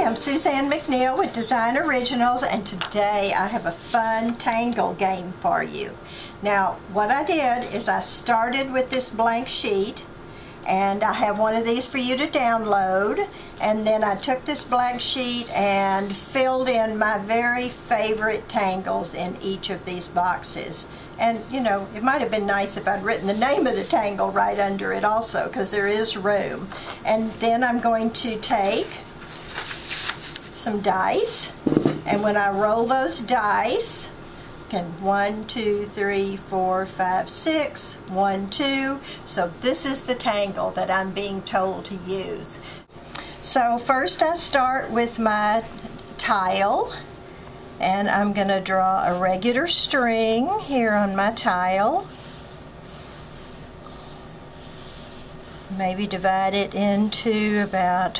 I'm Suzanne McNeil with Design Originals, and today I have a fun tangle game for you. Now, what I did is I started with this blank sheet, and I have one of these for you to download, and then I took this blank sheet and filled in my very favorite tangles in each of these boxes. And you know, it might have been nice if I'd written the name of the tangle right under it also, because there is room. And then I'm going to take some dice, and when I roll those dice, 1, 2, 3, 4, 5, 6, 1, 2. So this is the tangle that I'm being told to use. So first I start with my tile, and I'm going to draw a regular string here on my tile. Maybe divide it into about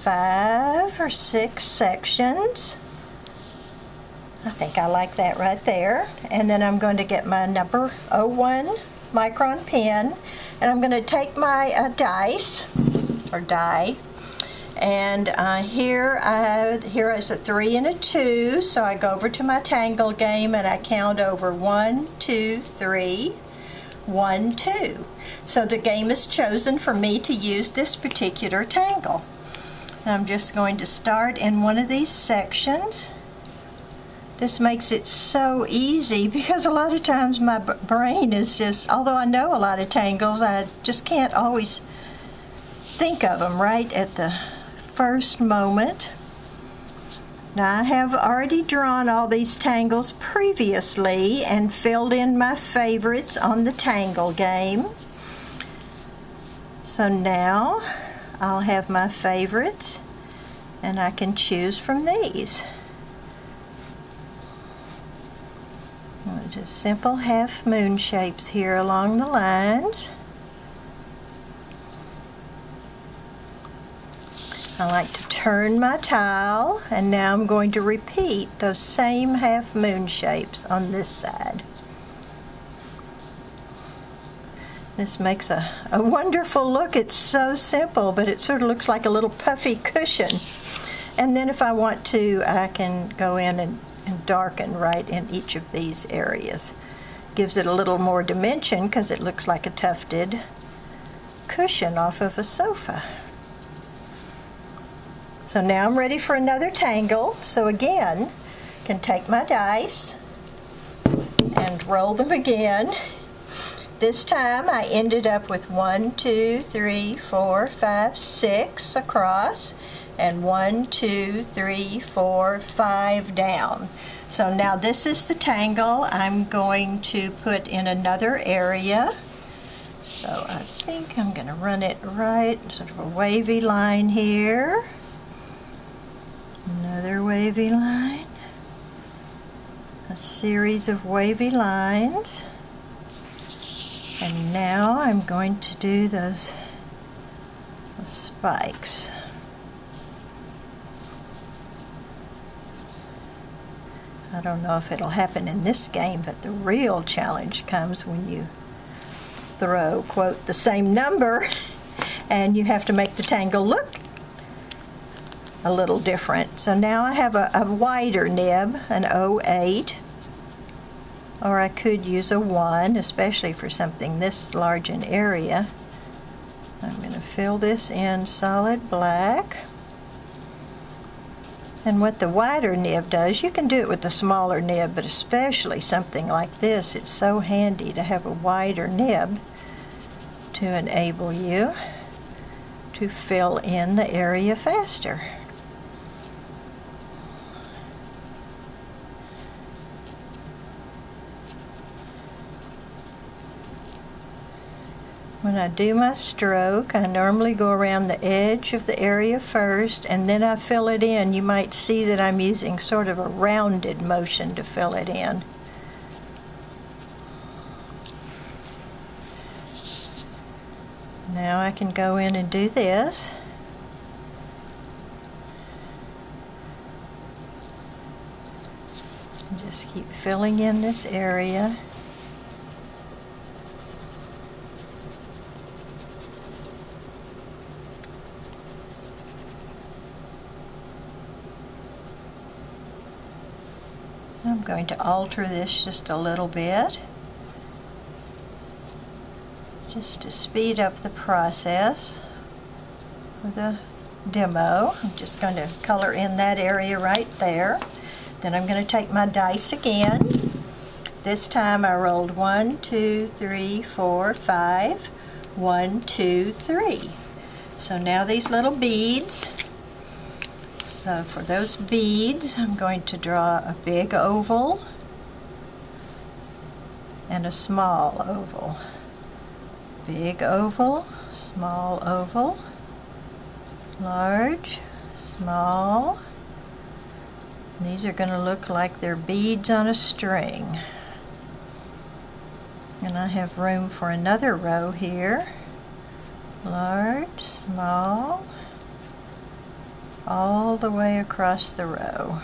5 or 6 sections. I think I like that right there. And then I'm going to get my number 01 micron pen, and I'm going to take my dice, or die, and here is a 3 and a 2, so I go over to my Tangle Game and I count over 1, 2, 3, 1, 2. So the game is chosen for me to use this particular tangle. And I'm just going to start in one of these sections. This makes it so easy because a lot of times my brain is just, although I know a lot of tangles, I just can't always think of them right at the first moment. Now I have already drawn all these tangles previously and filled in my favorites on the Tangle Game. So now I'll have my favorites and I can choose from these. Just simple half moon shapes here along the lines. I like to turn my tile, and now I'm going to repeat those same half moon shapes on this side. This makes a wonderful look. It's so simple, but it sort of looks like a little puffy cushion. And then if I want to, I can go in and darken right in each of these areas. Gives it a little more dimension because it looks like a tufted cushion off of a sofa. So now I'm ready for another tangle. So again, I can take my dice and roll them again. This time I ended up with 1, 2, 3, 4, 5, 6 across, and 1, 2, 3, 4, 5 down. So now this is the tangle I'm going to put in another area. So I think I'm going to run it right, sort of a wavy line here. Another wavy line. A series of wavy lines. And now I'm going to do those spikes. I don't know if it'll happen in this game, but the real challenge comes when you throw, quote, the same number, and you have to make the tangle look a little different. So now I have a wider nib, an 08, or I could use a 1, especially for something this large in area. I'm going to fill this in solid black. And what the wider nib does, you can do it with the smaller nib, but especially something like this, it's so handy to have a wider nib to enable you to fill in the area faster. When I do my stroke, I normally go around the edge of the area first, and then I fill it in. You might see that I'm using sort of a rounded motion to fill it in. Now I can go in and do this. And just keep filling in this area. going to alter this just a little bit, just to speed up the process with a demo. I'm just going to color in that area right there. Then I'm going to take my dice again. This time I rolled 1, 2, 3, 4, 5. 1, 2, 3. So now these little beads. So for those beads, I'm going to draw a big oval and a small oval. Big oval, small oval, large, small. And these are going to look like they're beads on a string. And I have room for another row here. Large, small, all the way across the row.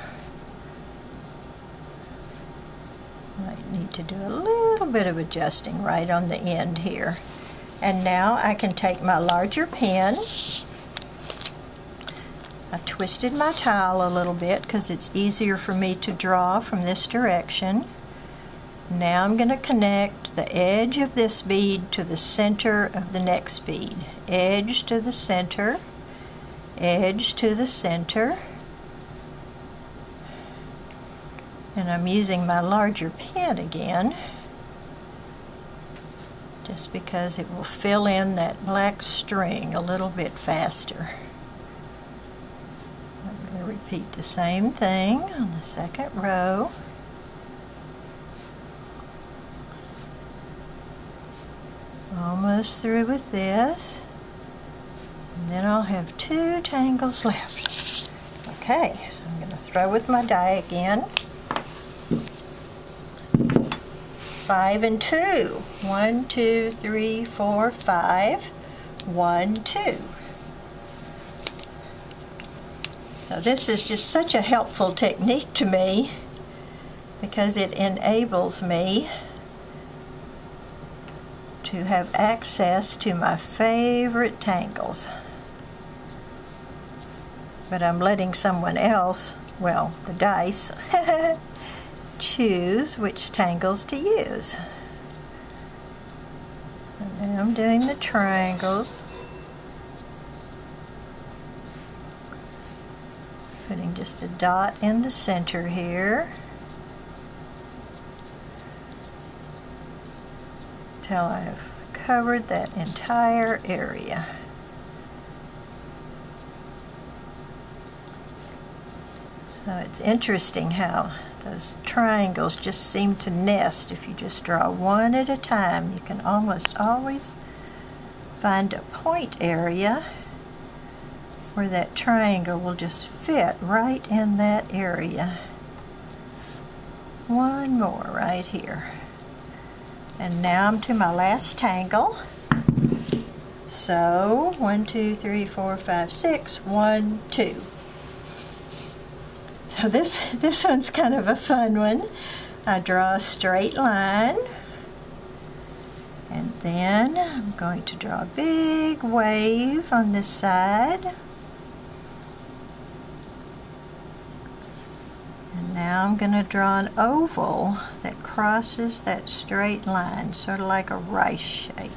Might need to do a little bit of adjusting right on the end here. And now I can take my larger pen. I twisted my tile a little bit because it's easier for me to draw from this direction. Now I'm going to connect the edge of this bead to the center of the next bead. Edge to the center, edge to the center. And I'm using my larger pen again, just because it will fill in that black string a little bit faster. I'm going to repeat the same thing on the second row. Almost through with this. And then I'll have 2 tangles left. Okay, so I'm going to throw with my die again. 5 and 2. 1, 2, 3, 4, 5. 1, 2. Now this is just such a helpful technique to me because it enables me to have access to my favorite tangles. But I'm letting someone else, well, the dice, choose which tangles to use. And now I'm doing the triangles. Putting just a dot in the center here. Till I've covered that entire area. So it's interesting how those triangles just seem to nest. If you just draw one at a time, you can almost always find a point area where that triangle will just fit right in that area. One more right here. And now I'm to my last tangle. So 1, 2, 3, 4, 5, 6, 1, 2. So this one's kind of a fun one. I draw a straight line, and then I'm going to draw a big wave on this side. And now I'm going to draw an oval that crosses that straight line, sort of like a rice shape.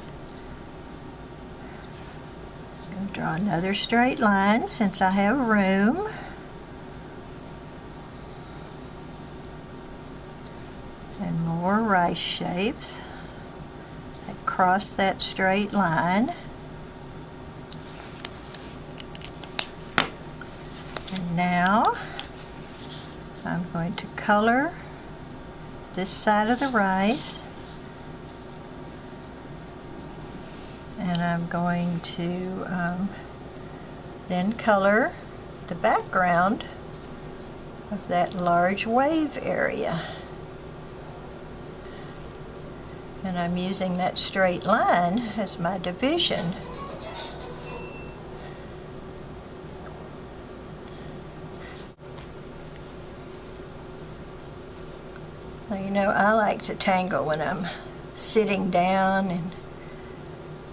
I'm going to draw another straight line since I have room. And more rice shapes that cross that straight line. And now I'm going to color this side of the rice, and I'm going to then color the background of that large wave area. And I'm using that straight line as my division. Well, you know, I like to tangle when I'm sitting down in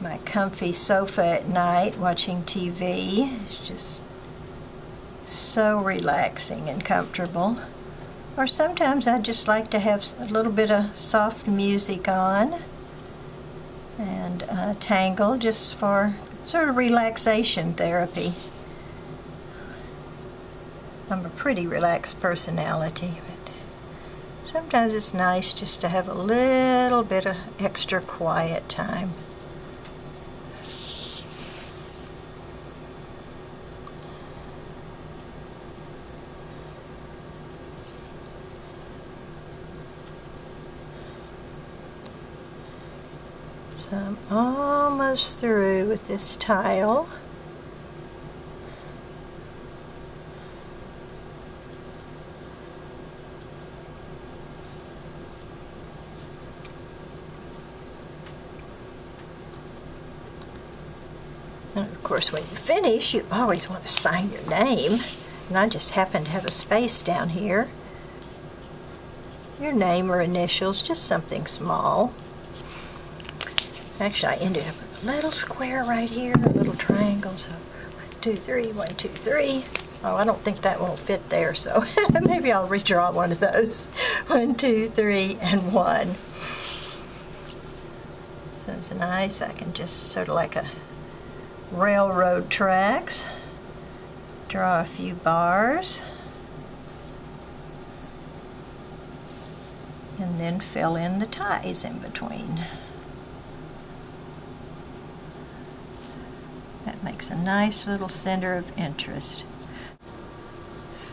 my comfy sofa at night watching TV. It's just so relaxing and comfortable. Or sometimes I just like to have a little bit of soft music on and tangle just for sort of relaxation therapy. I'm a pretty relaxed personality, but sometimes it's nice just to have a little bit of extra quiet time. So I'm almost through with this tile. And of course, when you finish, you always want to sign your name. And I just happen to have a space down here. Your name or initials, just something small. Actually, I ended up with a little square right here, a little triangle. So 1, 2, 3, 1, 2, 3. Oh, I don't think that won't fit there, so maybe I'll redraw one of those. 1, 2, 3, and 1. So it's nice. I can just sort of like a railroad tracks. Draw a few bars. And then fill in the ties in between. That makes a nice little center of interest.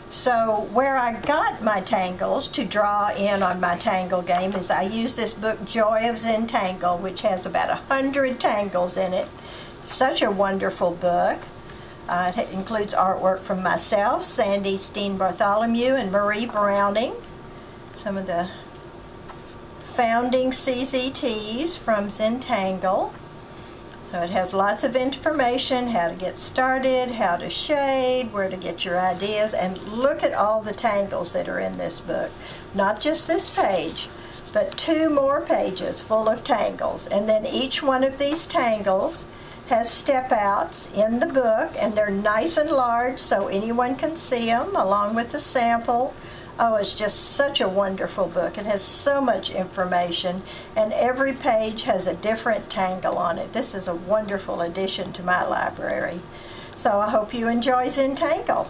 So where I got my tangles to draw in on my tangle game is I use this book, Joy of Zentangle, which has about 100 tangles in it. Such a wonderful book. It includes artwork from myself, Sandy Steen Bartholomew, and Marie Browning. Some of the founding CZTs from Zentangle. So it has lots of information, how to get started, how to shade, where to get your ideas, and look at all the tangles that are in this book. Not just this page, but 2 more pages full of tangles. And then each one of these tangles has step outs in the book, and they're nice and large so anyone can see them along with the sample. Oh, it's just such a wonderful book. It has so much information, and every page has a different tangle on it. This is a wonderful addition to my library. So I hope you enjoy Zentangle.